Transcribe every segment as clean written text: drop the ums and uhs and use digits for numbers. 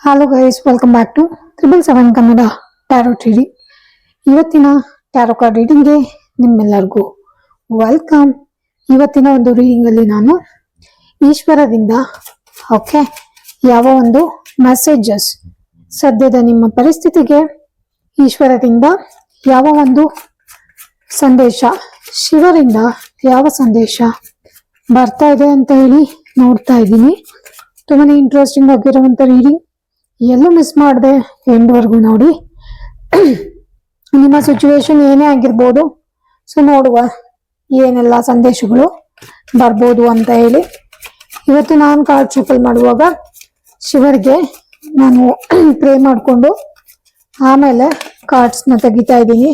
Hello guys, welcome back to 777 Kannada tarot reading. ಇವತ್ತಿನ tarot card ರೀಡಿಂಗ್ಗೆ ನಿಮ್ಮೆಲ್ಲರಿಗೂ ವೆಲ್ಕಮ್. ಇವತ್ತಿನ ಒಂದು ರೀಡಿಂಗ್ ಅಲ್ಲಿ ನಾನು ಈಶ್ವರದಿಂದ ಓಕೆ ಯಾವ ಒಂದು ಮೆಸೇಜಸ್ ಸದ್ಯದ ನಿಮ್ಮ ಪರಿಸ್ಥಿತಿಗೆ ಈಶ್ವರದಿಂದ ಯಾವ ಒಂದು ಸಂದೇಶ, ಶಿವರಿಂದ ಯಾವ ಸಂದೇಶ ಬರ್ತಾ ಇದೆ ಅಂತ ಹೇಳಿ ನೋಡ್ತಾ ಇದ್ದೀನಿ. ತುಂಬಾನೇ ಇಂಟ್ರೆಸ್ಟಿಂಗ್ ಆಗಿರುವಂತ ರೀಡಿಂಗ್, ಎಲ್ಲೂ ಮಿಸ್ ಮಾಡದೆ ಎಂಡ್ವರೆಗೂ ನೋಡಿ. ನಿಮ್ಮ ಸಿಚುವೇಶನ್ ಏನೇ ಆಗಿರ್ಬೋದು, ಸೊ ನೋಡುವ ಏನೆಲ್ಲ ಸಂದೇಶಗಳು ಬರ್ಬೋದು ಅಂತ ಹೇಳಿ. ಇವತ್ತು ನಾನು ಕಾರ್ಡ್ ಶಫಲ್ ಮಾಡುವಾಗ ಶಿವರಿಗೆ ನಾನು ಪ್ರೇ ಮಾಡಿಕೊಂಡು ಆಮೇಲೆ ಕಾರ್ಡ್ಸ್ನ ತೆಗಿತಾ ಇದ್ದೀನಿ.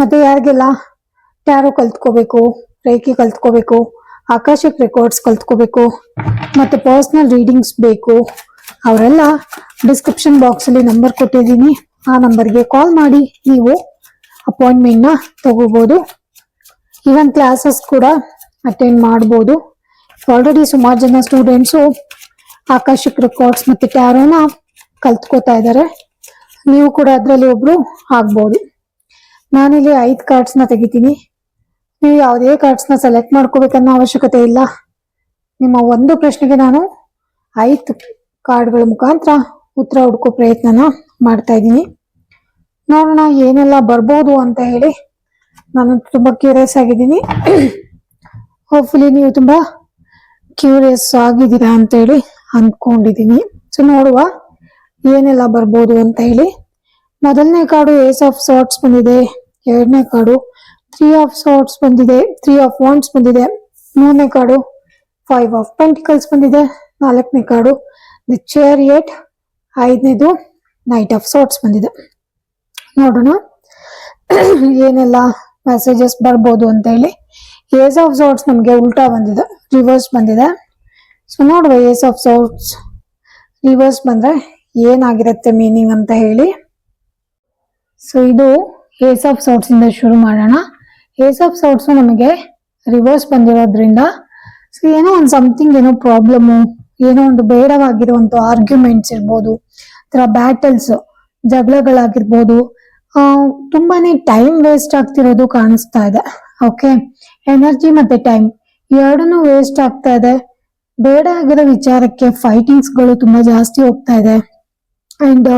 ಮತ್ತೆ ಯಾರಿಗೆಲ್ಲ ಟ್ಯಾರೋ ಕಲ್ತ್ಕೋಬೇಕು, ರೇಖಿ ಕಲ್ತ್ಕೋಬೇಕು, ಆಕಾಶಿಕ್ ರೆಕಾರ್ಡ್ಸ್ ಕಲ್ತ್ಕೋಬೇಕು, ಮತ್ತೆ ಪರ್ಸನಲ್ ರೀಡಿಂಗ್ಸ್ ಬೇಕು, ಅವರೆಲ್ಲ ಡಿಸ್ಕ್ರಿಪ್ಷನ್ ಬಾಕ್ಸ್ ಅಲ್ಲಿ ನಂಬರ್ ಕೊಟ್ಟಿದ್ದೀನಿ. ಆ ನಂಬರ್ಗೆ ಕಾಲ್ ಮಾಡಿ ನೀವು ಅಪಾಯಿಂಟ್ಮೆಂಟ್ ನ ತಗೋಬಹುದು. ಈವನ್ ಕ್ಲಾಸಸ್ ಕೂಡ ಅಟೆಂಡ್ ಮಾಡಬಹುದು. ಆಲ್ರೆಡಿ ಸುಮಾರು ಜನ ಸ್ಟೂಡೆಂಟ್ಸು ಆಕಾಶಿಕ್ ರೆಕಾರ್ಡ್ಸ್ ಮತ್ತೆ ಟ್ಯಾರೋನ ಕಲ್ತ್ಕೋತಾ ಇದ್ದಾರೆ. ನೀವು ಕೂಡ ಅದರಲ್ಲಿ ಒಬ್ರು ಆಗ್ಬಹುದು. ನಾನಿಲ್ಲಿ 5 ಕಾರ್ಡ್ಸ್ ನ ತೆಗಿತೀನಿ. ನೀವು ಯಾವುದೇ ಕಾರ್ಡ್ಸ್ ನ ಸೆಲೆಕ್ಟ್ ಮಾಡ್ಕೋಬೇಕನ್ನೋ ಅವಶ್ಯಕತೆ ಇಲ್ಲ. ನಿಮ್ಮ ಒಂದು ಪ್ರಶ್ನೆಗೆ ನಾನು 5 ಕಾರ್ಡ್ಗಳ ಮುಖಾಂತರ ಉತ್ತರ ಹುಡ್ಕೋ ಪ್ರಯತ್ನನ ಮಾಡ್ತಾ ಇದ್ದೀನಿ. ನೋಡೋಣ ಏನೆಲ್ಲ ಬರ್ಬೋದು ಅಂತ ಹೇಳಿ. ನಾನು ತುಂಬಾ ಕ್ಯೂರಿಯಸ್ ಆಗಿದ್ದೀನಿ. ಹೋಪ್ಫುಲಿ ನೀವು ತುಂಬಾ ಕ್ಯೂರಿಯಸ್ ಆಗಿದ್ದೀರಾ ಅಂತ ಹೇಳಿ ಅಂದ್ಕೊಂಡಿದ್ದೀನಿ. ಸೊ ನೋಡುವ ಏನೆಲ್ಲ ಬರ್ಬೋದು ಅಂತ ಹೇಳಿ. ಮೊದಲನೇ ಕಾರ್ಡು ಏಸ್ ಆಫ್ ಸಾರ್ಟ್ಸ್ ಬಂದಿದೆ. ಎರಡನೇ ಕಾರ್ಡು 3 ಆಫ್ ಸಾರ್ಟ್ಸ್ ಬಂದಿದೆ. 3 ಆಫ್ ವಾಂಡ್ಸ್ ಬಂದಿದೆ. ಮೂರನೇ ಕಾರ್ಡು 5 ಆಫ್ ಪೆಂಟಿಕಲ್ಸ್ ಬಂದಿದೆ. ನಾಲ್ಕನೇ ಕಾರ್ಡು ದಿ ಚಾರಿಯಟ್. ಐದನೇದು ನೈಟ್ ಆಫ್ ಸಾರ್ಟ್ಸ್ ಬಂದಿದೆ. ನೋಡೋಣ ಏನೆಲ್ಲ ಮೆಸೇಜಸ್ ಬರ್ಬೋದು ಅಂತ ಹೇಳಿ. ಏಸ್ ಆಫ್ ಸಾರ್ಟ್ಸ್ ನಮಗೆ ಉಲ್ಟಾ ಬಂದಿದೆ, ರಿವರ್ಸ್ ಬಂದಿದೆ. ಸೊ ನೋಡುವ ಏಸ್ ಆಫ್ ಸಾರ್ಟ್ಸ್ ರಿವರ್ಸ್ ಬಂದ್ರೆ ಏನಾಗಿರುತ್ತೆ ಮೀನಿಂಗ್ ಅಂತ ಹೇಳಿ. ಸೊ ಇದು ಏಸ್ ಆಫ್ ಸಾರ್ಟ್ಸ್ ಇಂದ ಶುರು ಮಾಡೋಣ. ಏಸ್ ಆಫ್ ಸಾರ್ಟ್ಸ್ ನಮಗೆ ರಿವರ್ಸ್ ಬಂದಿರೋದ್ರಿಂದ ಸೊ ಏನೋ ಒಂದು ಸಮಥಿಂಗ್, ಏನೋ ಪ್ರಾಬ್ಲಮ್ಮು, ಏನೋ ಒಂದು ಬೇಡವಾಗಿರುವಂತ ಆರ್ಗ್ಯುಮೆಂಟ್ಸ್ ಇರ್ಬೋದು, ಬ್ಯಾಟಲ್ಸ್, ಜಗಳಗಳಾಗಿರ್ಬೋದು, ತುಂಬಾನೇ ಟೈಮ್ ವೇಸ್ಟ್ ಆಗ್ತಿರೋದು ಕಾಣಿಸ್ತಾ ಇದೆ. ಓಕೆ, ಎನರ್ಜಿ ಮತ್ತೆ ಟೈಮ್ ಎರಡನ್ನೂ ವೇಸ್ಟ್ ಆಗ್ತಾ ಇದೆ. ಬೇಡ ಆಗಿರೋ ವಿಚಾರಕ್ಕೆ ಫೈಟಿಂಗ್ಸ್ ಗಳು ತುಂಬಾ ಜಾಸ್ತಿ ಹೋಗ್ತಾ ಇದೆ. ಅಂಡ್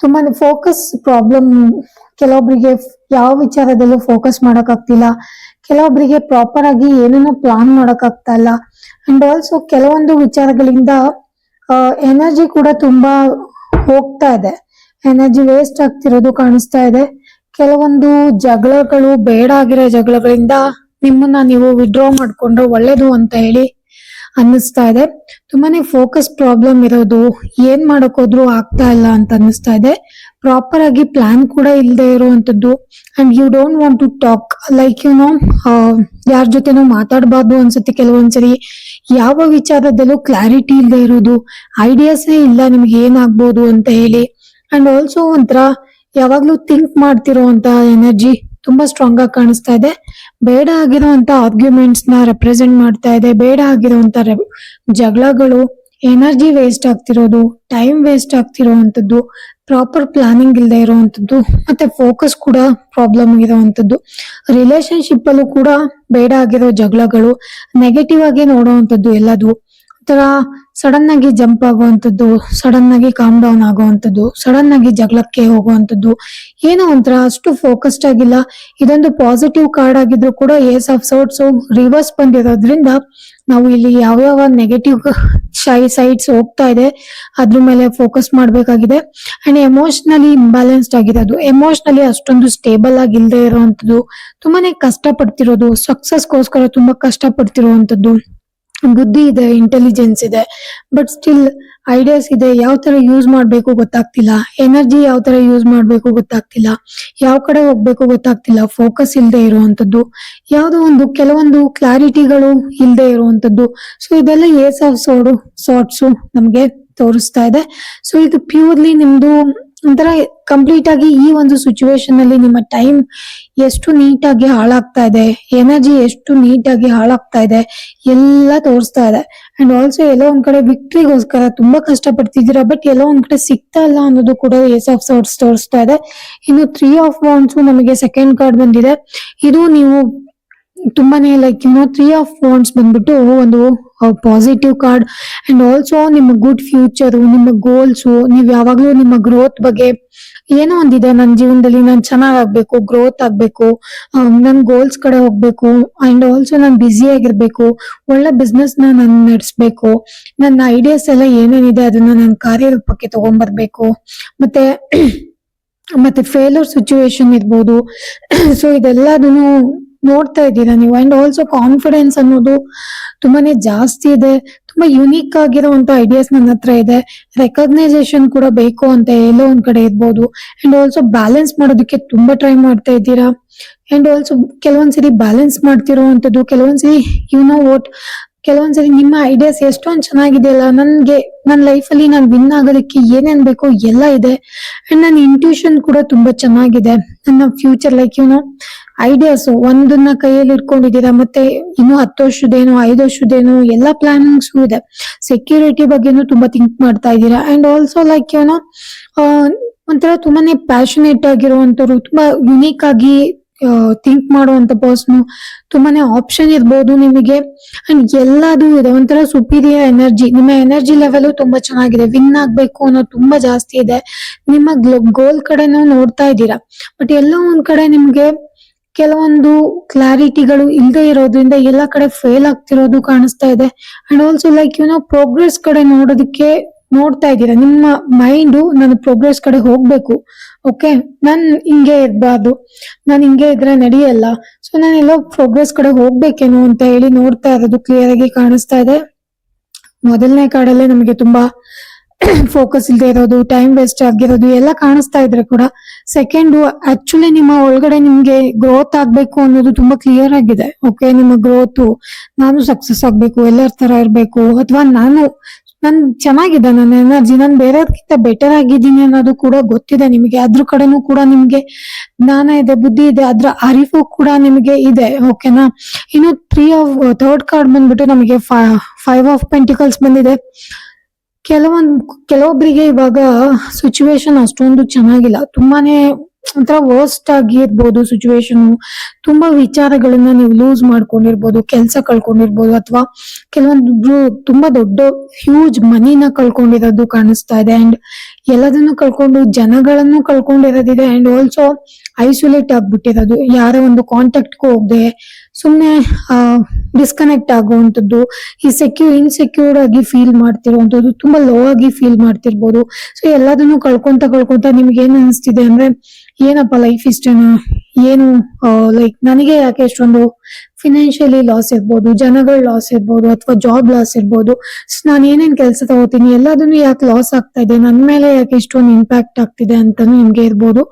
ತುಂಬಾನೇ ಫೋಕಸ್ ಪ್ರಾಬ್ಲಮ್. ಕೆಲವೊಬ್ಬರಿಗೆ ಯಾವ ವಿಚಾರದಲ್ಲೂ ಫೋಕಸ್ ಮಾಡಕ್ ಆಗ್ತಿಲ್ಲ. ಕೆಲವೊಬ್ಬರಿಗೆ ಪ್ರಾಪರ್ ಆಗಿ ಏನೇನೋ ಪ್ಲಾನ್ ಮಾಡಕ್ ಆಗ್ತಾ ಇಲ್ಲ. ಅಂಡ್ ಆಲ್ಸೋ ಕೆಲವೊಂದು ವಿಚಾರಗಳಿಂದ ಎನರ್ಜಿ ಕೂಡ ತುಂಬಾ ಹೋಗ್ತಾ ಇದೆ. ಎನರ್ಜಿ ವೇಸ್ಟ್ ಆಗ್ತಿರೋದು ಕಾಣಿಸ್ತಾ ಇದೆ. ಕೆಲವೊಂದು ಜಗಳಗಳು, ಬೇಡ ಆಗಿರೋ ಜಗಳಗಳಿಂದ ನಿಮ್ಮನ್ನ ನೀವು ವಿಡ್ರಾ ಮಾಡ್ಕೊಂಡ್ರೆ ಒಳ್ಳೇದು ಅಂತ ಹೇಳಿ ಅನ್ನಿಸ್ತಾ ಇದೆ. ತುಂಬಾನೇ ಫೋಕಸ್ ಪ್ರಾಬ್ಲಮ್ ಇರೋದು, ಏನ್ ಮಾಡಕ್ ಹೋದ್ರು ಆಗ್ತಾ ಇಲ್ಲ ಅಂತ ಅನ್ನಿಸ್ತಾ ಇದೆ. ಪ್ರಾಪರ್ ಆಗಿ ಪ್ಲಾನ್ ಕೂಡ ಇಲ್ಲದೆ ಇರುವಂತದ್ದು. And you don't want to talk, like ಯಾರ ಜೊತೆನೂ ಮಾತಾಡಬಾರ್ದು ಅನ್ಸುತ್ತೆ ಕೆಲವೊಂದ್ಸರಿ. ಯಾವ ವಿಚಾರದಲ್ಲೂ ಕ್ಲಾರಿಟಿ ಇಲ್ಲದೆ ಇರೋದು, ಐಡಿಯಾಸೇ ಇಲ್ಲ ನಿಮ್ಗೆ ಏನಾಗ್ಬೋದು ಅಂತ ಹೇಳಿ. ಅಂಡ್ ಆಲ್ಸೋ ಒಂಥರ ಯಾವಾಗ್ಲೂ ಥಿಂಕ್ ಮಾಡ್ತಿರೋ ಅಂತ ಎನರ್ಜಿ ತುಂಬಾ ಸ್ಟ್ರಾಂಗ್ ಆಗಿ ಕಾಣಿಸ್ತಾ ಇದೆ. ಬೇಡ ಆಗಿರುವಂತ ಆರ್ಗ್ಯುಮೆಂಟ್ಸ್ ನ ರೆಪ್ರೆಸೆಂಟ್ ಮಾಡ್ತಾ ಇದೆ. ಬೇಡ ಆಗಿರುವಂತ ಜಗಳಗಳು, ಎನರ್ಜಿ ವೇಸ್ಟ್ ಆಗ್ತಿರೋದು, ಟೈಮ್ ವೇಸ್ಟ್ ಆಗ್ತಿರೋವಂಥದ್ದು, ಪ್ರಾಪರ್ ಪ್ಲಾನಿಂಗ್ ಇಲ್ಲದೆ ಇರುವಂತದ್ದು, ಮತ್ತೆ ಫೋಕಸ್ ಕೂಡ ಪ್ರಾಬ್ಲಮ್ ಇರುವಂತದ್ದು. ರಿಲೇಶನ್ಶಿಪ್ ಅಲ್ಲೂ ಕೂಡ ಬೇಡ ಆಗಿರೋ ಜಗಳಗಳು, ನೆಗೆಟಿವ್ ಆಗಿ ನೋಡುವಂತದ್ದು, ಎಲ್ಲದು ಒಂಥರ ಸಡನ್ ಆಗಿ ಜಂಪ್ ಆಗುವಂತದ್ದು, ಸಡನ್ ಆಗಿ ಕಾಮ್ ಡೌನ್ ಆಗುವಂತದ್ದು, ಸಡನ್ ಆಗಿ ಜಗಳಕ್ಕೆ ಹೋಗುವಂತದ್ದು, ಏನೋ ಒಂಥರ ಅಷ್ಟು ಫೋಕಸ್ಡ್ ಆಗಿಲ್ಲ. ಇದೊಂದು ಪಾಸಿಟಿವ್ ಕಾರ್ಡ್ ಆಗಿದ್ರು ಕೂಡ ಏಸ್ ಆಫ್ ಸಾರ್ಟ್ಸ್ ರಿವರ್ಸ್ ಬಂದಿರೋದ್ರಿಂದ ನಾವು ಇಲ್ಲಿ ಯಾವ್ಯಾವ ನೆಗೆಟಿವ್ ಸೈಡ್ಸ್ ಹೋಗ್ತಾ ಇದೆ ಅದ್ರ ಮೇಲೆ ಫೋಕಸ್ ಮಾಡ್ಬೇಕಾಗಿದೆ. ಅಂಡ್ ಎಮೋಷನಲಿ ಇಂಬ್ಯಾಲೆನ್ಸ್ಡ್ ಆಗಿರೋದು, ಎಮೋಷನಲಿ ಅಷ್ಟೊಂದು ಸ್ಟೇಬಲ್ ಆಗಿ ಇಲ್ಲದೆ ಇರುವಂತದ್ದು, ತುಂಬಾನೇ ಕಷ್ಟ ಪಡ್ತಿರೋದು, ಸಕ್ಸಸ್ಗೋಸ್ಕರ ತುಂಬಾ ಕಷ್ಟ ಪಡ್ತಿರುವಂತದ್ದು. ಬುದ್ಧಿ ಇದೆ, ಇಂಟೆಲಿಜೆನ್ಸ್ ಇದೆ, ಬಟ್ ಸ್ಟಿಲ್ ಐಡಿಯಾಸ್ ಇದೆ. ಯಾವ ತರ ಯೂಸ್ ಮಾಡ್ಬೇಕು ಗೊತ್ತಾಗ್ತಿಲ್ಲ. ಎನರ್ಜಿ ಯಾವ ತರ ಯೂಸ್ ಮಾಡ್ಬೇಕು ಗೊತ್ತಾಗ್ತಿಲ್ಲ. ಯಾವ ಕಡೆ ಹೋಗ್ಬೇಕು ಗೊತ್ತಾಗ್ತಿಲ್ಲ. ಫೋಕಸ್ ಇಲ್ಲದೆ ಇರುವಂತದ್ದು, ಯಾವುದೋ ಒಂದು ಕೆಲವೊಂದು ಕ್ಲಾರಿಟಿಗಳು ಇಲ್ಲದೆ ಇರುವಂತದ್ದು. ಸೊ ಇದೆಲ್ಲ ಏಸ್ ಆಫ್ ಸಾರ್ಟ್ಸ್ ನಮ್ಗೆ ತೋರಿಸ್ತಾ ಇದೆ. ಸೊ ಇದು ಪ್ಯೂರ್ಲಿ ನಿಮ್ದು ಒಂಥರ ಕಂಪ್ಲೀಟ್ ಆಗಿ ಈ ಒಂದು ಸಿಚುವೇಶನ್ ಅಲ್ಲಿ ನಿಮ್ಮ ಟೈಮ್ ಎಷ್ಟು ನೀಟಾಗಿ ಹಾಳಾಗ್ತಾ ಇದೆ, ಎನರ್ಜಿ ಎಷ್ಟು ನೀಟಾಗಿ ಹಾಳಾಗ್ತಾ ಇದೆ ಎಲ್ಲ ತೋರಿಸ್ತಾ ಇದೆ. ಅಂಡ್ ಆಲ್ಸೋ ಎಲ್ಲೋ ಒಂದ್ ಕಡೆ ವಿಕ್ಟ್ರಿಗೋಸ್ಕರ ತುಂಬಾ ಕಷ್ಟ ಪಡ್ತಿದ್ದೀರಾ, ಬಟ್ ಎಲ್ಲೋ ಒಂದ್ ಕಡೆ ಸಿಗ್ತಾ ಇಲ್ಲ ಅನ್ನೋದು ಕೂಡ ಏಸ್ ಆಫ್ ಸೋರ್ಸ್ ತೋರಿಸ್ತಾ ಇದೆ. ಇನ್ನು 3 ಆಫ್ ವಾಂಡ್ಸ್ ನಮಗೆ ಸೆಕೆಂಡ್ ಕಾರ್ಡ್ ಬಂದಿದೆ. ಇದು ನೀವು ತುಂಬಾನೇ ಲೈಕ್ 3 ಆಫ್ ವಾಂಡ್ಸ್ ಬಂದ್ಬಿಟ್ಟು ಒಂದು ಪಾಸಿಟಿವ್ ಕಾರ್ಡ್. ಅಂಡ್ ಆಲ್ಸೋ ನಿಮ್ಮ ಗುಡ್ ಫ್ಯೂಚರ್, ನಿಮ್ಮ ಗೋಲ್ಸ್, ನೀವ್ ಯಾವಾಗ್ಲೂ ನಿಮ್ಮ ಗ್ರೋತ್ ಬಗ್ಗೆ ಏನೋ ಒಂದಿದೆ, ನನ್ನ ಜೀವನದಲ್ಲಿ ನಾನ್ ಚೆನ್ನಾಗಾಗ್ಬೇಕು, ಗ್ರೋತ್ ಆಗ್ಬೇಕು, ನನ್ ಗೋಲ್ಸ್ ಕಡೆ ಹೋಗ್ಬೇಕು, ಅಂಡ್ ಆಲ್ಸೋ ನಾನ್ ಬ್ಯುಸಿ ಆಗಿರ್ಬೇಕು, ಒಳ್ಳೆ ಬಿಸ್ನೆಸ್ ನಾನು ನಡೆಸ್ಬೇಕು, ನನ್ನ ಐಡಿಯಾಸ್ ಎಲ್ಲ ಏನೇನಿದೆ ಅದನ್ನ ನಾನು ಕಾರ್ಯರೂಪಕ್ಕೆ ತಗೊಂಡ್ಬರ್ಬೇಕು, ಮತ್ತೆ ಮತ್ತೆ ಫೇಲ್ಯೂರ್ ಸಿಚುವೇಶನ್ ಇರ್ಬೋದು. ಸೊ ಇದೆಲ್ಲದನ್ನು ನೋಡ್ತಾ ಇದ್ದೀರಾ ನೀವು. ಅಂಡ್ ಆಲ್ಸೋ ಕಾನ್ಫಿಡೆನ್ಸ್ ಅನ್ನೋದು ತುಂಬಾನೇ ಜಾಸ್ತಿ ಇದೆ, ತುಂಬಾ ಯುನೀಕ್ ಆಗಿರುವಂತ ಐಡಿಯಾಸ್ ನನ್ನ ಹತ್ರ ಇದೆ, ರೆಕಗ್ನೈಸೇಷನ್ ಕೂಡ ಬೇಕು ಅಂತ ಎಲ್ಲೋ ಒಂದ್ ಕಡೆ ಇರ್ಬೋದು. ಅಂಡ್ ಆಲ್ಸೋ ಬ್ಯಾಲೆನ್ಸ್ ಮಾಡೋದಕ್ಕೆ ತುಂಬಾ ಟ್ರೈ ಮಾಡ್ತಾ ಇದ್ದೀರಾ. ಅಂಡ್ ಆಲ್ಸೋ ಕೆಲವೊಂದ್ಸರಿ ಬ್ಯಾಲೆನ್ಸ್ ಮಾಡ್ತಿರೋವಂಥದ್ದು, ಕೆಲವೊಂದ್ಸರಿ ವಾಟ್ ಕೆಲವೊಂದ್ಸರಿ ನಿಮ್ಮ ಐಡಿಯಾಸ್ ಎಷ್ಟೊಂದ್ ಚೆನ್ನಾಗಿದೆಯಲ್ಲ, ನನ್ಗೆ ನನ್ನ ಲೈಫ್ ಅಲ್ಲಿ ನಾನು ವಿನ್ ಆಗೋದಕ್ಕೆ ಏನೇನ್ ಬೇಕೋ ಎಲ್ಲ ಇದೆ. ಅಂಡ್ ನನ್ನ ಇಂಟ್ಯೂಷನ್ ಕೂಡ ತುಂಬಾ ಚೆನ್ನಾಗಿದೆ. ನನ್ನ ಫ್ಯೂಚರ್ ಲೈಕ್ ಐಡಿಯಾಸ್ ಒಂದನ್ನ ಕೈಯಲ್ಲಿ ಇಟ್ಕೊಂಡಿದ್ದೀರಾ, ಮತ್ತೆ ಇನ್ನು 10 ವರ್ಷದೇನು 5 ವರ್ಷದೇನು ಎಲ್ಲ ಪ್ಲಾನಿಂಗ್ಸ್ ಇದೆ. ಸೆಕ್ಯೂರಿಟಿ ಬಗ್ಗೆನೂ ತುಂಬಾ ಥಿಂಕ್ ಮಾಡ್ತಾ ಇದ್ದೀರಾ. ಅಂಡ್ ಆಲ್ಸೋ ಲೈಕ್ ಒಂಥರ ತುಂಬಾನೇ ಪ್ಯಾಷನೇಟ್ ಆಗಿರುವಂತವ್ರು, ತುಂಬಾ ಯುನೀಕ್ ಆಗಿ ಥಿಂಕ್ ಮಾಡುವಂತ ಪರ್ಸನ್, ತುಂಬಾನೇ ಆಪ್ಷನ್ ಇರ್ಬೋದು ನಿಮಗೆ. ಅಂಡ್ ಎಲ್ಲದೂ ಇದೆ, ಒಂಥರ ಸುಪೀರಿಯರ್ ಎನರ್ಜಿ. ನಿಮ್ಮ ಎನರ್ಜಿ ಲೆವೆಲ್ ತುಂಬಾ ಚೆನ್ನಾಗಿದೆ, ವಿನ್ ಆಗ್ಬೇಕು ಅನ್ನೋದು ತುಂಬಾ ಜಾಸ್ತಿ ಇದೆ. ನಿಮ್ಮ ಗೋಲ್ ಕಡೆನೂ ನೋಡ್ತಾ ಇದ್ದೀರಾ, ಬಟ್ ಎಲ್ಲೋ ಒಂದ್ ಕಡೆ ನಿಮ್ಗೆ ಕೆಲವೊಂದು ಕ್ಲಾರಿಟಿಗಳು ಇಲ್ಲದೆ ಇರೋದ್ರಿಂದ ಎಲ್ಲ ಕಡೆ ಫೇಲ್ ಆಗ್ತಿರೋದು ಕಾಣಿಸ್ತಾ ಇದೆ. ಅಂಡ್ ಆಲ್ಸೋ ಲೈಕ್ ಪ್ರೋಗ್ರೆಸ್ ಕಡೆ ನೋಡ್ತಾ ಇದ್ದೀರಾ. ನಿಮ್ಮ ಮೈಂಡ್ ನನ್ನ ಪ್ರೋಗ್ರೆಸ್ ಕಡೆ ಹೋಗ್ಬೇಕು, ಓಕೆ, ನಾನ್ ಹಿಂಗೆ ಇರ್ಬಾರ್ದು, ನಾನ್ ಹಿಂಗೆ ಇದ್ರೆ ನಡೆಯಲ್ಲ, ಸೊ ನಾನು ಎಲ್ಲೋ ಪ್ರೋಗ್ರೆಸ್ ಕಡೆ ಹೋಗ್ಬೇಕೇನೋ ಅಂತ ಹೇಳಿ ನೋಡ್ತಾ ಇರೋದು ಕ್ಲಿಯರ್ ಆಗಿ ಕಾಣಿಸ್ತಾ ಇದೆ. ಮೊದಲನೇ ಕಾರ್ಡಲ್ಲೇ ನಮಗೆ ತುಂಬಾ ಫೋಕಸ್ ಇಲ್ಲದೆ ಇರೋದು, ಟೈಮ್ ವೇಸ್ಟ್ ಆಗಿರೋದು ಎಲ್ಲ ಕಾಣಿಸ್ತಾ ಇದ್ರೆ ಕೂಡ, ಸೆಕೆಂಡ್ ಆಕ್ಚುಲಿ ನಿಮ್ಮ ಒಳಗಡೆ ನಿಮ್ಗೆ ಗ್ರೋತ್ ಆಗ್ಬೇಕು ಅನ್ನೋದು ತುಂಬಾ ಕ್ಲಿಯರ್ ಆಗಿದೆ. ಓಕೆ, ನಿಮ್ಮ ಗ್ರೋತ್, ನಾನು ಸಕ್ಸಸ್ ಆಗ್ಬೇಕು, ಎಲ್ಲರ ತರ ಇರ್ಬೇಕು, ಅಥವಾ ನನ್ ಚೆನ್ನಾಗಿದೆ, ನನ್ನ ಎನರ್ಜಿ, ನಾನು ಬೇರೆಯವ್ರಿಗಿಂತ ಬೆಟರ್ ಆಗಿದ್ದೀನಿ ಅನ್ನೋದು ಕೂಡ ಗೊತ್ತಿದೆ ನಿಮಗೆ. ಅದ್ರ ಕಡೆನೂ ಕೂಡ ನಿಮ್ಗೆ ಜ್ಞಾನ ಇದೆ, ಬುದ್ಧಿ ಇದೆ, ಅದ್ರ ಅರಿವು ಕೂಡ ನಿಮಗೆ ಇದೆ. ಓಕೆನಾ. ಇನ್ನು ಥರ್ಡ್ ಕಾರ್ಡ್ ಬಂದ್ಬಿಟ್ಟು ನಮಗೆ 5 ಆಫ್ ಪೆಂಟಿಕಲ್ಸ್ ಬಂದಿದೆ. ಕೆಲವೊಬ್ಬರಿಗೆ ಇವಾಗ ಸಿಚುವೇಶನ್ ಅಷ್ಟೊಂದು ಚೆನ್ನಾಗಿಲ್ಲ, ತುಂಬಾನೇ ಒಂಥರ ವರ್ಸ್ಟ್ ಆಗಿ ಇರ್ಬೋದು ಸಿಚುವೇಶನ್. ತುಂಬಾ ವಿಚಾರಗಳನ್ನ ನೀವು ಲೂಸ್ ಮಾಡ್ಕೊಂಡಿರ್ಬೋದು, ಕೆಲ್ಸ ಕಳ್ಕೊಂಡಿರ್ಬೋದು, ಅಥವಾ ಕೆಲವೊಂದು ತುಂಬಾ ದೊಡ್ಡ ಹ್ಯೂಜ್ ಮನಿನ ಕಳ್ಕೊಂಡಿರೋದು ಕಾಣಿಸ್ತಾ ಇದೆ. ಅಂಡ್ ಎಲ್ಲದನ್ನು ಕಳ್ಕೊಂಡು ಜನಗಳನ್ನು ಕಳ್ಕೊಂಡಿರೋದಿದೆ. ಅಂಡ್ ಆಲ್ಸೋ ಐಸೋಲೇಟ್ ಆಗ್ಬಿಟ್ಟಿರೋದು, ಯಾರ ಒಂದು ಕಾಂಟ್ಯಾಕ್ಟ್ಗೂ ಹೋಗದೆ ಸುಮ್ನೆ ಡಿಸ್ಕನೆಕ್ಟ್ ಆಗುವಂಥದ್ದು, ಇನ್ಸೆಕ್ಯೂರ್ಡ್ ಆಗಿ ಫೀಲ್ ಮಾಡ್ತಿರುವಂತದ್ದು, ತುಂಬಾ ಲೋ ಆಗಿ ಫೀಲ್ ಮಾಡ್ತಿರ್ಬೋದು. ಸೊ ಎಲ್ಲದನ್ನು ಕಳ್ಕೊಂತ ನಿಮ್ಗೆ ಏನ್ ಅನಿಸ್ತಿದೆ ಅಂದ್ರೆ, ಏನಪ್ಪ ಲೈಫ್ ಇಷ್ಟೇನಾ, ಏನು ಲೈಕ್ ನನಗೆ ಯಾಕೆ ಎಷ್ಟೊಂದು ಫಿನಾನ್ಷಿಯಲಿ ಲಾಸ್ ಇರ್ಬೋದು, ಜನಗಳ ಲಾಸ್ ಇರ್ಬೋದು, ಅಥವಾ ಜಾಬ್ ಲಾಸ್ ಇರ್ಬೋದು, ನಾನು ಏನೇನ್ ಕೆಲಸ ತಗೋತೀನಿ ಎಲ್ಲದನ್ನು ಯಾಕೆ ಲಾಸ್ ಆಗ್ತಾ ಇದೆ, ನನ್ ಮೇಲೆ ಯಾಕೆ ಇಷ್ಟೊಂದು ಇಂಪ್ಯಾಕ್ಟ್ ಆಗ್ತಿದೆ ಅಂತಾನು ನಿಮ್ಗೆ ಇರ್ಬೋದು.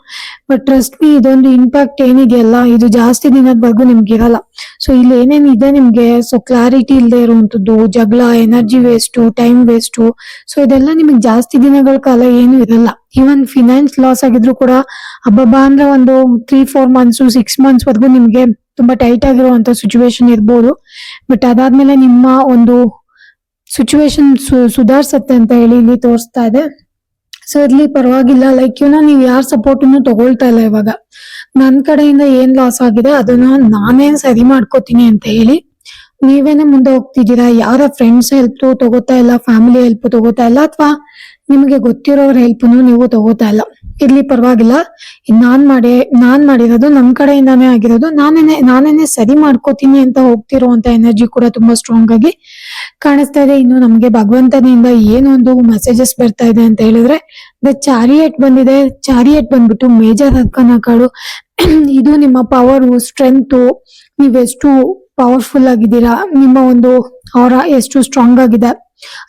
ಬಟ್ ಟ್ರಸ್ಟ್ ಮೀ, ಇದೊಂದು ಇಂಪ್ಯಾಕ್ಟ್ ಏನಿದೆಯಲ್ಲ, ಇದು ಜಾಸ್ತಿ ದಿನದವರೆಗೂ ನಿಮ್ಗೆ ಇರಲ್ಲ. ಸೊ ಇಲ್ಲಿ ಏನೇನಿದೆ ನಿಮ್ಗೆ, ಸೊ ಕ್ಲಾರಿಟಿ ಇಲ್ಲದೆ ಇರುವಂತದ್ದು, ಜಗಳ, energy waste, time waste, so ಇದೆಲ್ಲ ನಿಮಗೆ ಜಾಸ್ತಿ ದಿನಗಳ ಕಾಲ ಏನು ಇರಲ್ಲ. ಈವನ್ ಫಿನಾನ್ಸ್ ಲಾಸ್ ಆಗಿದ್ರು ಕೂಡ ಹಬ್ಬಬ್ಬಾ ಅಂದ್ರೆ ಒಂದು 3-4 ಮಂತ್ಸ್ 6 ಮಂತ್ಸ್ ವರೆಗೂ ನಿಮ್ಗೆ ತುಂಬಾ ಟೈಟ್ ಆಗಿರುವಂತ ಸಿಚುವೇಶನ್ ಇರ್ಬೋದು. ಬಟ್ ಅದಾದ್ಮೇಲೆ ನಿಮ್ಮ ಒಂದು ಸಿಚುವೇಶನ್ ಸುಧಾರ್ಸತ್ತೆ ಅಂತ ಹೇಳಿ ಇಲ್ಲಿ ತೋರಿಸ್ತಾ ಇದೆ. ಸೊ ಇರ್ಲಿ, ಪರವಾಗಿಲ್ಲ. ಲೈಕ್ ನೀವ್ ಯಾರ ಸಪೋರ್ಟನ್ನು ತಗೊಳ್ತಾ ಇಲ್ಲ ಇವಾಗ. ನನ್ ಕಡೆಯಿಂದ ಏನ್ ಲಾಸ್ ಆಗಿದೆ ಅದನ್ನ ನಾನೇ ಸರಿ ಮಾಡ್ಕೋತೀನಿ ಅಂತ ಹೇಳಿ ನೀವೇನೆ ಮುಂದೆ ಹೋಗ್ತಿದ್ದೀರಾ. ಯಾರ ಫ್ರೆಂಡ್ಸ್ ಹೆಲ್ಪ್ ತಗೋತಾ ಇಲ್ಲ, ಫ್ಯಾಮಿಲಿ ಹೆಲ್ಪ್ ತಗೋತಾ ಇಲ್ಲ, ಅಥವಾ ನಿಮಗೆ ಗೊತ್ತಿರೋರ ಹೆಲ್ಪ್ನು ನೀವು ತಗೋತಾ ಇಲ್ಲ. ಇರ್ಲಿ, ಪರವಾಗಿಲ್ಲ. ನಾನ್ ಮಾಡಿರೋದು ನಮ್ ಕಡೆಯಿಂದಾನೇ ಆಗಿರೋದು, ನಾನೇನೆ ಸರಿ ಮಾಡ್ಕೋತೀನಿ ಅಂತ ಹೋಗ್ತಿರುವಂತ ಎನರ್ಜಿ ಕೂಡ ತುಂಬಾ ಸ್ಟ್ರಾಂಗ್ ಆಗಿ ಕಾಣಿಸ್ತಾ ಇದೆ. ಇನ್ನು ನಮ್ಗೆ ಭಗವಂತನಿಂದ ಏನೊಂದು ಮೆಸೇಜಸ್ ಬರ್ತಾ ಇದೆ ಅಂತ ಹೇಳಿದ್ರೆ, ದ ಚಾರಿಯಟ್ ಬಂದಿದೆ. ಚಾರಿಯಟ್ ಬಂದ್ಬಿಟ್ಟು ಮೇಜರ್ ಅರ್ಕಾನ ಕಾರ್ಡು. ಇದು ನಿಮ್ಮ ಪವರ್, ಸ್ಟ್ರೆಂತ್, ನೀವೆಷ್ಟು ಪವರ್ಫುಲ್ ಆಗಿದ್ದೀರಾ, ನಿಮ್ಮ ಒಂದು ಅವರ ಎಷ್ಟು ಸ್ಟ್ರಾಂಗ್ ಆಗಿದೆ,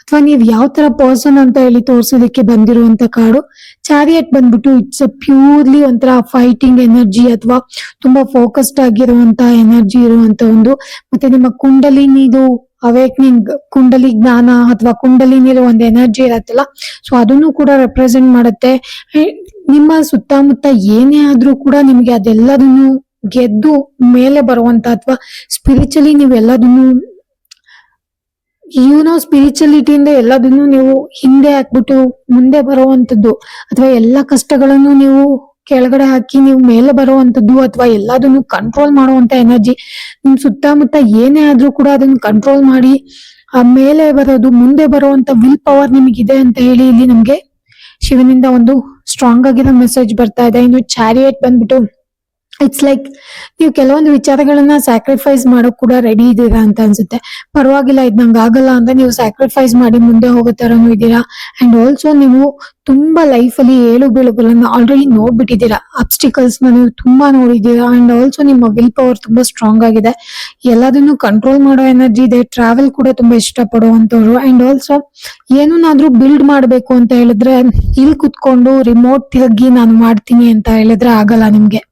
ಅಥವಾ ನೀವ್ ಯಾವ ತರ ಪರ್ಸನ್ ಅಂತ ಹೇಳಿ ತೋರ್ಸೋದಕ್ಕೆ ಬಂದಿರುವಂತ ಕಾರ್ಡು. ಚಾರಿಯಟ್ ಬಂದ್ಬಿಟ್ಟು ಇಟ್ಸ್ ಪ್ಯೂರ್ಲಿ ಒಂಥರ ಫೈಟಿಂಗ್ ಎನರ್ಜಿ, ಅಥವಾ ತುಂಬಾ ಫೋಕಸ್ಡ್ ಆಗಿರುವಂತ ಎನರ್ಜಿ ಇರುವಂತ ಒಂದು, ಮತ್ತೆ ನಿಮ್ಮ ಕುಂಡಲಿನಿದು ಅವೇಕ್ನಿಂಗ್, ಕುಂಡಲಿ ಜ್ಞಾನ ಅಥವಾ ಕುಂಡಲಿನಿರೋ ಒಂದು ಎನರ್ಜಿ ಇರತ್ತಲ್ಲ, ಸೊ ಅದನ್ನು ಕೂಡ ರೆಪ್ರೆಸೆಂಟ್ ಮಾಡುತ್ತೆ. ನಿಮ್ಮ ಸುತ್ತಮುತ್ತ ಏನೇ ಆದ್ರೂ ಕೂಡ ನಿಮ್ಗೆ ಅದೆಲ್ಲದನ್ನು ಗೆದ್ದು ಮೇಲೆ ಬರುವಂತ ಅಥವಾ ಸ್ಪಿರಿಚುಲಿ ನೀವು ಎಲ್ಲದನ್ನು ಸ್ಪಿರಿಚುಲಿಟಿಯಿಂದ ಎಲ್ಲದನ್ನು ನೀವು ಹಿಂದೆ ಹಾಕ್ಬಿಟ್ಟು ಮುಂದೆ ಬರುವಂತದ್ದು, ಅಥವಾ ಎಲ್ಲ ಕಷ್ಟಗಳನ್ನು ನೀವು ಕೆಳಗಡೆ ಹಾಕಿ ನೀವು ಮೇಲೆ ಬರುವಂತದ್ದು, ಅಥವಾ ಎಲ್ಲದನ್ನು ಕಂಟ್ರೋಲ್ ಮಾಡುವಂತ ಎನರ್ಜಿ. ನಿಮ್ ಸುತ್ತಮುತ್ತ ಏನೇ ಆದ್ರೂ ಕೂಡ ಅದನ್ನ ಕಂಟ್ರೋಲ್ ಮಾಡಿ ಆ ಮೇಲೆ ಬರೋದು, ಮುಂದೆ ಬರುವಂತ ವಿಲ್ ಪವರ್ ನಿಮಗಿದೆ ಅಂತ ಹೇಳಿ ಇಲ್ಲಿ ನಮ್ಗೆ ಶಿವನಿಂದ ಒಂದು ಸ್ಟ್ರಾಂಗ್ ಆಗಿರೋ ಮೆಸೇಜ್ ಬರ್ತಾ ಇದೆ. ಇನ್ನು ಚಾರಿಯೇಟ್ ಬಂದ್ಬಿಟ್ಟು ಇಟ್ಸ್ ಲೈಕ್ ನೀವು ಕೆಲವೊಂದು ವಿಚಾರಗಳನ್ನ ಸ್ಯಾಕ್ರಿಫೈಸ್ ಮಾಡೋಕ್ ಕೂಡ ರೆಡಿ ಇದ್ದೀರಾ ಅಂತ ಅನ್ಸುತ್ತೆ. ಪರವಾಗಿಲ್ಲ, ಇದ್ ನಂಗೆ ಆಗಲ್ಲ ಅಂತ ನೀವು ಸ್ಯಾಕ್ರಿಫೈಸ್ ಮಾಡಿ ಮುಂದೆ ಹೋಗೋ ತರನು ಇದ್ದೀರಾ. ಅಂಡ್ ಆಲ್ಸೋ ನೀವು ತುಂಬಾ ಲೈಫ್ ಅಲ್ಲಿ ಏಳು ಬೀಳುಗಳನ್ನ ಆಲ್ರೆಡಿ ನೋಡ್ಬಿಟ್ಟಿದ್ದೀರಾ, ಅಬ್ಸ್ಟಿಕಲ್ಸ್ ನೀವು ತುಂಬಾ ನೋಡಿದ್ದೀರಾ. ಅಂಡ್ ಆಲ್ಸೋ ನಿಮ್ಮ ವಿಲ್ ಪವರ್ ತುಂಬಾ ಸ್ಟ್ರಾಂಗ್ ಆಗಿದೆ, ಎಲ್ಲದನ್ನು ಕಂಟ್ರೋಲ್ ಮಾಡೋ ಎನರ್ಜಿ ಇದೆ. ಟ್ರಾವೆಲ್ ಕೂಡ ತುಂಬಾ ಇಷ್ಟ ಪಡುವಂತವ್ರು. ಅಂಡ್ ಆಲ್ಸೋ ಏನನ್ನಾದ್ರೂ ಬಿಲ್ಡ್ ಮಾಡ್ಬೇಕು ಅಂತ ಹೇಳಿದ್ರೆ ಇಲ್ಲಿ ಕುತ್ಕೊಂಡು ರಿಮೋಟ್ ತಿರುಗಿ ನಾನು ಮಾಡ್ತೀನಿ ಅಂತ ಹೇಳಿದ್ರೆ ಆಗಲ್ಲ ನಿಮ್ಗೆ.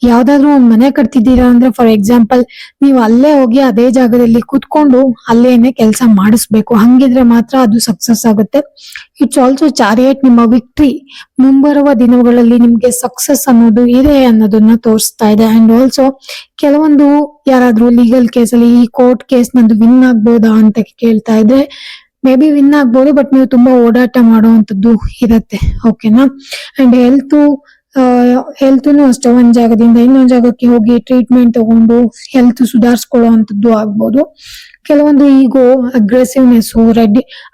ಯಾವ್ದಾದ್ರು ಒಂದ್ ಮನೆ ಕಟ್ತಿದ್ದೀರಾ ಅಂದ್ರೆ ಫಾರ್ ಎಕ್ಸಾಂಪಲ್ ನೀವು ಅಲ್ಲೇ ಹೋಗಿ ಅದೇ ಜಾಗದಲ್ಲಿ ಕುತ್ಕೊಂಡು ಅಲ್ಲೇನೆ ಕೆಲಸ ಮಾಡಿಸ್ಬೇಕು, ಹಂಗಿದ್ರೆ ಮಾತ್ರ ಅದು ಸಕ್ಸಸ್ ಆಗುತ್ತೆ. ಇಟ್ಸ್ ಆಲ್ಸೋ ಚಾರಿಯೇಟ್ ನಿಮ್ಮ ವಿಕ್ಟ್ರಿ, ಮುಂಬರುವ ದಿನಗಳಲ್ಲಿ ನಿಮ್ಗೆ ಸಕ್ಸಸ್ ಅನ್ನೋದು ಇದೆ ಅನ್ನೋದನ್ನ ತೋರಿಸ್ತಾ ಇದೆ. ಅಂಡ್ ಆಲ್ಸೋ ಕೆಲವೊಂದು ಯಾರಾದ್ರೂ ಲೀಗಲ್ ಕೇಸಲ್ಲಿ ಈ ಕೋರ್ಟ್ ಕೇಸ್ ನಂದು ವಿನ್ ಆಗ್ಬೋದಾ ಅಂತ ಕೇಳ್ತಾ ಇದ್ರೆ ಮೇ ಬಿ ವಿನ್ ಆಗ್ಬೋದು, ಬಟ್ ನೀವು ತುಂಬಾ ಓಡಾಟ ಮಾಡುವಂತದ್ದು ಇರತ್ತೆ. ಓಕೆನಾ. ಅಂಡ್ ಹೆಲ್ತ್ನು ಅಷ್ಟೇ, ಒಂದ್ ಜಾಗದಿಂದ ಇನ್ನೊಂದ್ ಜಾಗಕ್ಕೆ ಹೋಗಿ ಟ್ರೀಟ್ಮೆಂಟ್ ತಗೊಂಡು ಹೆಲ್ತ್ ಸುಧಾರಿಸ್ಕೊಳ್ಳುವಂತದ್ದು ಆಗ್ಬೋದು. ಕೆಲವೊಂದು ಈಗೋ ಅಗ್ರೆಸಿವ್ನೆಸ್,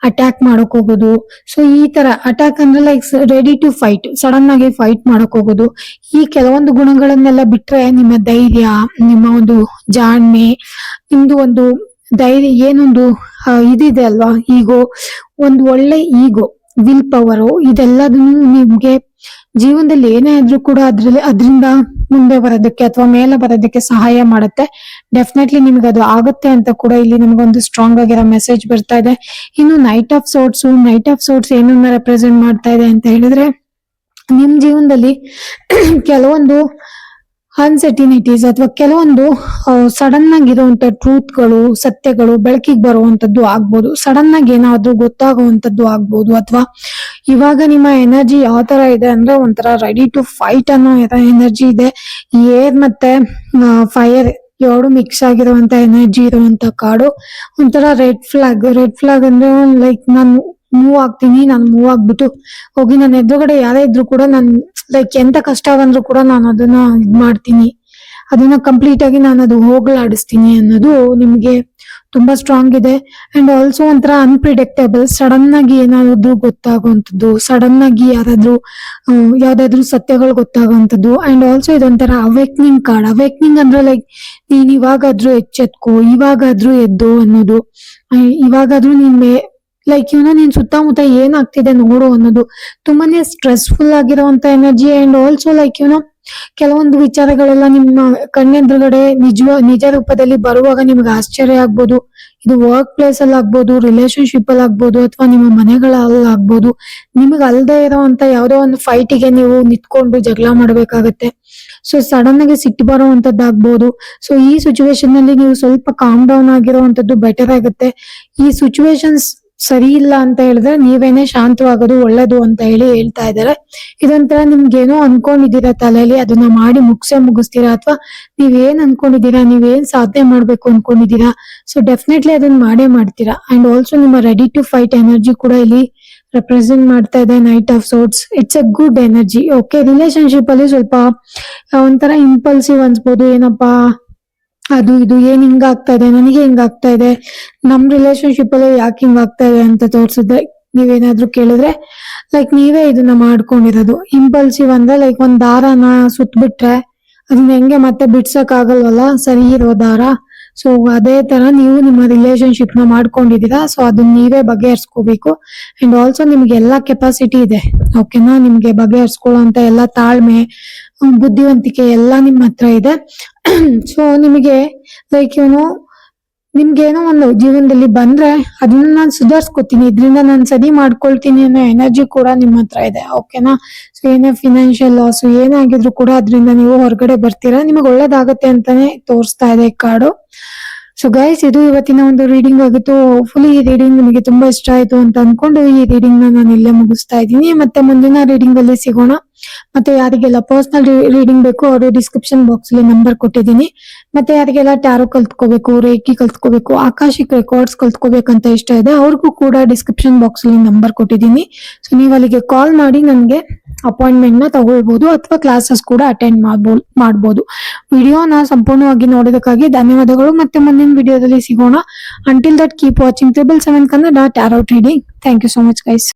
ಅಟ್ಯಾಕ್ ಮಾಡಕ್ ಹೋಗೋದು. ಸೊ ಈ ತರ ಅಟ್ಯಾಕ್ ಅಂದ್ರೆ like ready to fight, sudden ಆಗಿ ಫೈಟ್ ಮಾಡಕ್ ಹೋಗೋದು. ಈ ಕೆಲವೊಂದು ಗುಣಗಳನ್ನೆಲ್ಲ ಬಿಟ್ರೆ ನಿಮ್ಮ ಧೈರ್ಯ, ನಿಮ್ಮ ಒಂದು ಜಾಣ್ಮೆ, ನಿಮ್ದು ಒಂದು ಧೈರ್ಯ ಏನೊಂದು ಇದಿದೆ ಅಲ್ವಾ, ಈಗೋ, ಒಂದು ಒಳ್ಳೆ ಈಗೋ, ವಿಲ್ ಪವರು, ಇದೆಲ್ಲದನ್ನು ನಿಮ್ಗೆ ಜೀವನದಲ್ಲಿ ಏನೇ ಆದ್ರೂ ಕೂಡ ಅದರಿಂದ ಮುಂದೆ ಬರೋದಕ್ಕೆ ಅಥವಾ ಮೇಲೆ ಬರೋದಕ್ಕೆ ಸಹಾಯ ಮಾಡುತ್ತೆ. ಡೆಫಿನೆಟ್ಲಿ ನಿಮ್ಗೆ ಅದು ಆಗುತ್ತೆ ಅಂತ ಕೂಡ ಇಲ್ಲಿ ನಮಗೊಂದು ಸ್ಟ್ರಾಂಗ್ ಆಗಿರೋ ಮೆಸೇಜ್ ಬರ್ತಾ ಇದೆ. ಇನ್ನು ನೈಟ್ ಆಫ್ ಸೋರ್ಟ್ಸ್ ಏನನ್ನ ರೆಪ್ರೆಸೆಂಟ್ ಮಾಡ್ತಾ ಇದೆ ಅಂತ ಹೇಳಿದ್ರೆ ನಿಮ್ ಜೀವನದಲ್ಲಿ ಕೆಲವೊಂದು ಅನ್ಸರ್ಟಿನಿಟೀಸ್ ಅಥವಾ ಕೆಲವೊಂದು ಸಡನ್ ಆಗಿರುವಂತ ಟ್ರೂತ್ಗಳು, ಸತ್ಯಗಳು ಬೆಳಕಿಗೆ ಬರುವಂತದ್ದು ಆಗ್ಬೋದು. ಸಡನ್ ಆಗಿ ಏನಾದ್ರೂ ಗೊತ್ತಾಗುವಂತದ್ದು ಆಗ್ಬೋದು. ಅಥವಾ ಇವಾಗ ನಿಮ್ಮ ಎನರ್ಜಿ ಯಾವ ತರ ಇದೆ ಅಂದ್ರೆ ಒಂಥರ ರೆಡಿ ಟು ಫೈಟ್ ಅನ್ನೋ ಎನರ್ಜಿ ಇದೆ. ಏರ್ ಮತ್ತೆ ಫೈರ್ ಎರಡು ಮಿಕ್ಸ್ ಆಗಿರುವಂತ ಎನರ್ಜಿ ಇರುವಂತ ಕಾಡು. ಒಂಥರ ರೆಡ್ ಫ್ಲಾಗ್ ಅಂದ್ರೆ ಲೈಕ್ ನಾನು ಮೂವ್ ಆಗ್ಬಿಟ್ಟು ಹೋಗಿ ನನ್ನ ಎದುರುಗಡೆ ಯಾರೇ ಇದ್ರು ಕೂಡ ನಾನು ಲೈಕ್ ಎಂತ ಕಷ್ಟ ಬಂದ್ರು ಕೂಡ ನಾನು ಅದನ್ನ ಇದ್ ಮಾಡ್ತೀನಿ, ಅದನ್ನ ಕಂಪ್ಲೀಟ್ ಆಗಿ ನಾನು ಅದು ಹೋಗ್ಲಾಡಿಸ್ತೀನಿ ಅನ್ನೋದು ನಿಮ್ಗೆ ತುಂಬಾ ಸ್ಟ್ರಾಂಗ್ ಇದೆ. ಅಂಡ್ ಆಲ್ಸೋ ಒಂಥರ ಅನ್ಪ್ರಿಡಿಕ್ಟೇಬಲ್, ಸಡನ್ ಆಗಿ ಏನಾದ್ರು ಗೊತ್ತಾಗುವಂಥದ್ದು, ಸಡನ್ ಆಗಿ ಯಾವ್ದಾದ್ರು ಸತ್ಯಗಳು ಗೊತ್ತಾಗುವಂಥದ್ದು. ಅಂಡ್ ಆಲ್ಸೋ ಇದೊಂಥರ ಅವೇಕ್ನಿಂಗ್ ಕಾರ್ಡ್. ಅವೇಕ್ನಿಂಗ್ ಅಂದ್ರೆ ಲೈಕ್ ನೀನ್ ಇವಾಗಾದ್ರೂ ಎಚ್ಚೆತ್ಕೋ, ಇವಾಗಾದ್ರೂ ಎದ್ದು ಅನ್ನೋದು, ಇವಾಗಾದ್ರೂ ಲೈಕ್ ನೀನ್ ಸುತ್ತಮುತ್ತ ಏನಾಗ್ತಿದೆ ನೋಡು ಅನ್ನೋದು. ತುಂಬಾನೇ ಸ್ಟ್ರೆಸ್ಫುಲ್ ಆಗಿರುವಂತ ಎನರ್ಜಿ. ಅಂಡ್ ಆಲ್ಸೋ ಲೈಕ್ ಕೆಲವೊಂದು ವಿಚಾರಗಳೆಲ್ಲ ನಿಮ್ಮ ಕಣ್ಣೆದುರುಗಡೆ ನಿಜ ರೂಪದಲ್ಲಿ ಬರುವಾಗ ನಿಮ್ಗೆ ಆಶ್ಚರ್ಯ ಆಗ್ಬೋದು. ಇದು ವರ್ಕ್ ಪ್ಲೇಸ್ ಅಲ್ಲಿ ಆಗ್ಬೋದು, ರಿಲೇಶನ್ಶಿಪ್ ಅಲ್ಲಿ ಆಗ್ಬೋದು, ಅಥವಾ ನಿಮ್ಮ ಮನೆಗಳಲ್ಲಿ ಆಗ್ಬೋದು. ನಿಮ್ಗೆ ಅಲ್ದೇ ಇರೋಂತ ಯಾವ್ದೋ ಒಂದು ಫೈಟಿಗೆ ನೀವು ನಿಂತ್ಕೊಂಡು ಜಗಳ ಮಾಡ್ಬೇಕಾಗತ್ತೆ. ಸೊ ಸಡನ್ ಆಗಿ ಸಿಟ್ಟು ಬರುವಂತದ್ದಾಗ್ಬೋದು. ಸೊ ಈ ಸಿಚುವೇಶನ್ ನಲ್ಲಿ ನೀವು ಸ್ವಲ್ಪ ಕಾಮ್ ಡೌನ್ ಆಗಿರುವಂತದ್ದು ಬೆಟರ್ ಆಗುತ್ತೆ. ಈ ಸಿಚುವೇಶನ್ಸ್ ಸರಿ ಇಲ್ಲ ಅಂತ ಹೇಳಿದ್ರೆ ನೀವೇನೆ ಶಾಂತವಾಗೋದು ಒಳ್ಳೇದು ಅಂತ ಹೇಳ್ತಾ ಇದಾರೆ. ಇದೊಂಥರ ನಿಮ್ಗೇನೋ ಅನ್ಕೊಂಡಿದ್ದೀರಾ ತಲೆಯಲ್ಲಿ, ಅದನ್ನ ಮಾಡಿ ಮುಗಿಸ್ತೀರಾ. ಅಥವಾ ನೀವೇನ್ ಅನ್ಕೊಂಡಿದ್ದೀರಾ, ನೀವೇನ್ ಸಾಧನೆ ಮಾಡ್ಬೇಕು ಅನ್ಕೊಂಡಿದ್ದೀರಾ, ಸೊ ಡೆಫಿನೆಟ್ಲಿ ಅದನ್ನ ಮಾಡೇ ಮಾಡ್ತೀರಾ. ಅಂಡ್ ಆಲ್ಸೋ ನಿಮ್ಮ ರೆಡಿ ಟು ಫೈಟ್ ಎನರ್ಜಿ ಕೂಡ ಇಲ್ಲಿ ರೆಪ್ರೆಸೆಂಟ್ ಮಾಡ್ತಾ ಇದೆ. Knight of swords it's a good energy. Okay, relationship ಅಲ್ಲಿ ಸ್ವಲ್ಪ ಒಂಥರ ಇಂಪಲ್ಸಿವ್ ಅನ್ಸ್ಬೋದು. ಏನಪ್ಪಾ ಅದು ಇದು ಏನ್ ಹಿಂಗಾಗ್ತಾ ಇದೆ, ನನಗೆ ಹಿಂಗಾಗ್ತಾ ಇದೆ, ನಮ್ ರಿಲೇಶನ್ಶಿಪ್ ಅಲ್ಲಿ ಯಾಕೆ ಹಿಂಗಾಗ್ತಾ ಇದೆ ಅಂತ ತೋರ್ಸಿದ್ರೆ ನೀವೇನಾದ್ರೂ ಕೇಳಿದ್ರೆ ಲೈಕ್ ನೀವೇ ಇದನ್ನ ಮಾಡ್ಕೊಂಡಿರೋದು. ಇಂಪಲ್ಸಿವ್ ಅಂದ್ರೆ ಲೈಕ್ ಒಂದ್ ದಾರನ ಸುತ್ಬಿಟ್ರೆ ಅದನ್ನ ಹೆಂಗೆ ಮತ್ತೆ ಬಿಡ್ಸಕ್ ಆಗಲ್ವಲ್ಲ, ಸರಿ ಇರೋ ದಾರ. ಸೊ ಅದೇ ತರ ನೀವು ನಿಮ್ಮ ರಿಲೇಶನ್ಶಿಪ್ ನ ಮಾಡ್ಕೊಂಡಿದೀರಾ. ಸೊ ಅದನ್ನ ನೀವೇ ಬಗೆಹರಿಸ್ಕೋಬೇಕು. ಅಂಡ್ ಆಲ್ಸೋ ನಿಮ್ಗೆ ಎಲ್ಲಾ ಕೆಪಾಸಿಟಿ ಇದೆ. ಓಕೆನಾ, ನಿಮ್ಗೆ ಬಗೆಹರಿಸ್ಕೊಳ್ಳೋ ಅಂತ ಎಲ್ಲಾ ತಾಳ್ಮೆ, ಬುದ್ಧಿವಂತಿಕೆ ಎಲ್ಲ ನಿಮ್ಮ ಹತ್ರ ಇದೆ. ಸೊ ನಿಮಗೆ ಲೈಕ್ ನಿಮ್ಗೇನೋ ಒಂದು ಜೀವನದಲ್ಲಿ ಬಂದ್ರೆ ಅದನ್ನ ನಾನು ಸುಧಾರಿಸ್ಕೊತೀನಿ, ಇದರಿಂದ ನಾನು ಸರಿ ಮಾಡ್ಕೊಳ್ತೀನಿ ಅನ್ನೋ ಎನರ್ಜಿ ಕೂಡ ನಿಮ್ಮ ಹತ್ರ ಇದೆ. ಓಕೆನಾ. ಸೊ ಏನೇ ಫಿನಾನ್ಷಿಯಲ್ ಲಾಸ್ ಏನಾಗಿದ್ರು ಕೂಡ ಅದರಿಂದ ನೀವು ಹೊರಗಡೆ ಬರ್ತೀರಾ, ನಿಮಗೆ ಒಳ್ಳೇದಾಗತ್ತೆ ಅಂತಾನೆ ತೋರಿಸ್ತಾ ಇದೆ ಕಾರ್ಡು. ಸೊ ಗೈಸ್, ಇದು ಇವತ್ತಿನ ಒಂದು ರೀಡಿಂಗ್ ಆಗಿತ್ತು. ಫುಲಿ ಈ ರೀಡಿಂಗ್ ನಿಮಗೆ ತುಂಬಾ ಇಷ್ಟ ಆಯ್ತು ಅಂತ ಅನ್ಕೊಂಡು ಈ ರೀಡಿಂಗ್ ನಾನು ಇಲ್ಲೇ ಮುಗಿಸ್ತಾ ಇದ್ದೀನಿ. ಮತ್ತೆ ಮುಂದಿನ ರೀಡಿಂಗ್ ಅಲ್ಲಿ ಸಿಗೋಣ. ಮತ್ತೆ ಯಾರಿಗೆಲ್ಲ ಪರ್ಸನಲ್ ರೀಡಿಂಗ್ ಬೇಕು ಅವರು ಡಿಸ್ಕ್ರಿಪ್ಷನ್ ಬಾಕ್ಸ್ ಅಲ್ಲಿ ನಂಬರ್ ಕೊಟ್ಟಿದ್ದೀನಿ. ಮತ್ತೆ ಯಾರಿಗೆಲ್ಲ ಟ್ಯಾರೋ ಕಲ್ತ್ಕೋಬೇಕು, ರೇಖಿ ಕಲ್ತ್ಕೋಬೇಕು, ಆಕಾಶಿಕ್ ರೆಕಾರ್ಡ್ಸ್ ಕಲ್ತ್ಕೋಬೇಕಂತ ಇಷ್ಟ ಇದೆ ಅವ್ರಿಗೂ ಕೂಡ ಡಿಸ್ಕ್ರಿಪ್ಷನ್ ಬಾಕ್ಸ್ ಅಲ್ಲಿ ನಂಬರ್ ಕೊಟ್ಟಿದ್ದೀನಿ. ಸೊ ನೀವು ಅಲ್ಲಿಗೆ ಕಾಲ್ ಮಾಡಿ ನನ್ಗೆ ಅಪಾಯಿಂಟ್ಮೆಂಟ್ ನ ತಗೊಳ್ಬಹುದು ಅಥವಾ ಕ್ಲಾಸಸ್ ಕೂಡ ಅಟೆಂಡ್ ಮಾಡ್ಬೋದು. ವಿಡಿಯೋನ ಸಂಪೂರ್ಣವಾಗಿ ನೋಡೋದಕ್ಕಾಗಿ ಧನ್ಯವಾದಗಳು. ಮತ್ತೆ ಮುಂದಿನ ವಿಡಿಯೋದಲ್ಲಿ ಸಿಗೋಣ. Until that keep watching 777 Kannada tarot reading. Thank you so much guys.